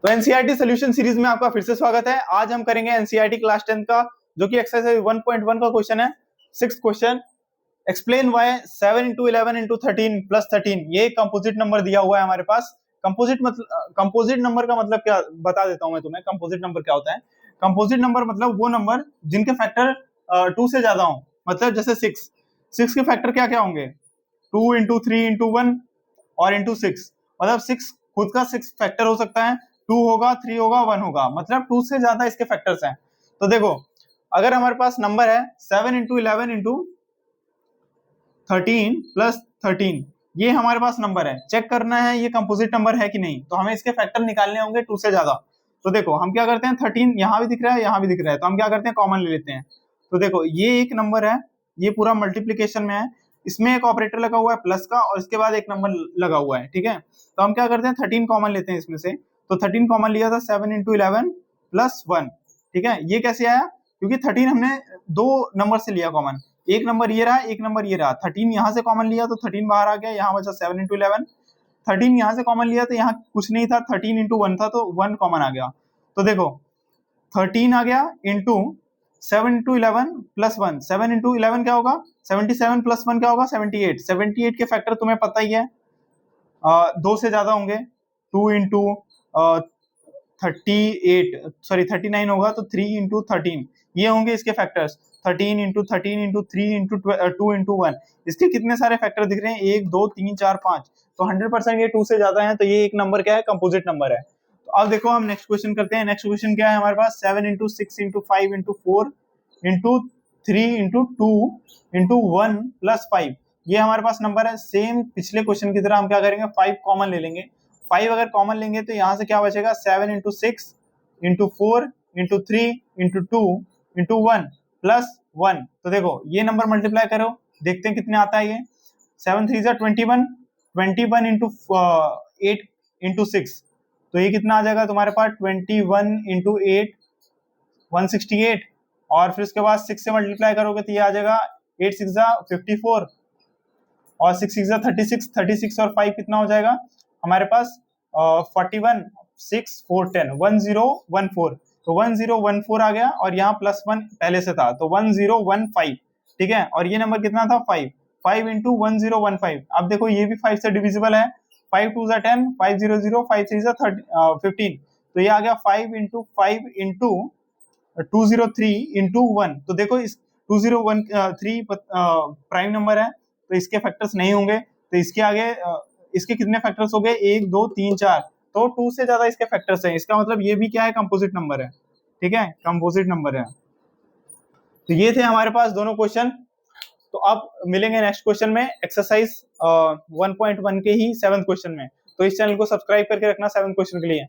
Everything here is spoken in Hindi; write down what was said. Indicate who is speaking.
Speaker 1: तो एनसीईआरटी सॉल्यूशन सीरीज में आपका फिर से स्वागत है। आज हम करेंगे एनसीईआरटी क्लास 10 का जो कि एक्सरसाइज 1.1 का क्वेश्चन है। 6th question, explain why 7 into 11 into 13 plus 13 ये कंपोजिट नंबर दिया हुआ है हमारे पास। कंपोजिट नंबर का मतलब क्या बता देता हूं मैं तुम्हें। कंपोजिट नंबर क्या होता है? कंपोजिट नंबर मतलब वो नंबर जिनके फैक्टर 2 से ज्यादा हो। मतलब जैसे 6 के फैक्टर क्या क्या होंगे? 2 into 3 into 1 और इंटू 6। मतलब 6 खुद का 6 फैक्टर हो सकता है, 2 होगा, 3 होगा, 1 होगा, मतलब 2 से ज्यादा इसके फैक्टर्स हैं। तो देखो, अगर हमारे पास नंबर है 7 into 11 into 13 plus 13, ये हमारे पास नंबर है। चेक करना है ये कंपोजिट नंबर है कि नहीं, तो हमें इसके फैक्टर निकालने होंगे 2 से ज्यादा। तो देखो हम क्या करते हैं, 13 यहाँ भी दिख रहा है, यहाँ भी दिख रहा है, तो हम क्या करते हैं, कॉमन ले लेते हैं। तो देखो ये एक नंबर है, ये पूरा मल्टीप्लीकेशन में है, इसमें एक ऑपरेटर लगा हुआ है प्लस का और इसके बाद एक नंबर लगा हुआ है, ठीक है। तो हम क्या करते हैं, 13 कॉमन लेते हैं इसमें से। तो 13 कॉमन लिया था, 7 into 11 plus 1, ठीक है। ये कैसे आया? क्योंकि 13 हमने दो नंबर से लिया कॉमन, एक नंबर ये रहा, एक नंबर ये रहा। 13 यहाँ से कॉमन लिया तो 13 बाहर आ गया, यहाँ बचा 7 into 11। 13 यहाँ से कॉमन लिया तो यहाँ कुछ नहीं था, 13 into 1 था तो 1 कॉमन आ गया। तो देखो 13 आ गया इंटू 7 into 11 plus 1। 7 into 11 क्या होगा? 77 plus 1 क्या होगा? 78। 78 के फैक्टर तुम्हें पता ही है, 2 से ज्यादा होंगे। 2 into 39 होगा तो 3 into 13, ये होंगे इसके factors. 13 into 13 into 3 into 2 into 1, इसके कितने सारे फैक्टर दिख रहे हैं? 1 2 3 4 5, तो 100% ये 2 से ज्यादा है, तो ये एक नंबर क्या है? कंपोजिट नंबर है। तो अब देखो हम नेक्स्ट क्वेश्चन करते हैं। नेक्स्ट क्वेश्चन क्या है हमारे पास? 7 into 6 into 5 into 4 into 3 into 2 into 1 plus 5, ये हमारे पास नंबर है। सेम पिछले क्वेश्चन की तरह हम क्या करेंगे, 5 कॉमन ले लेंगे। 5 अगर कॉमन लेंगे तो यहाँ से क्या बचेगा? 7 into 6 into 4 into 3 into 2 into 1 plus 1। तो देखो ये नंबर मल्टीप्लाई करो, देखते हैं कितने आता है ये। 7 3 21, 21 into 8 into 6, तो ये कितना आ जाएगा तुम्हारे पास? 21 into 8 168, और फिर उसके बाद 6 से मल्टीप्लाई करोगे तो ये आ जाएगा 8 6 54 और 6 6 36। 36 और 5 कितना हो जाएगा हमारे पास? 41 6 4 10 1014। तो 1014 आ गया और यहाँ +1 पहले से था तो 1015, ठीक है। और ये नंबर कितना था? 5 into 1015। अब देखो ये भी 5 से डिविजिबल है। 5 2 10, 5 0 0, 5 3 15, तो ये आ गया 5 into 5 into 203 into 1। तो देखो इस 2013 प्राइम नंबर है तो इसके फैक्टर्स नहीं होंगे, तो इसके आगे इसके कितने फैक्टर्स हो गए? 1 2 3 4, तो 2 से ज्यादा इसके फैक्टर्स हैं। इसका मतलब ये भी क्या है? कंपोजिट नंबर है, ठीक है, कंपोजिट नंबर है। तो ये थे हमारे पास दोनों क्वेश्चन। तो अब मिलेंगे नेक्स्ट क्वेश्चन में, एक्सरसाइज 1.1 के ही 7th क्वेश्चन में। तो इस चैनल को सब्सक्राइब करके रखना 7th क्वेश्चन के लिए।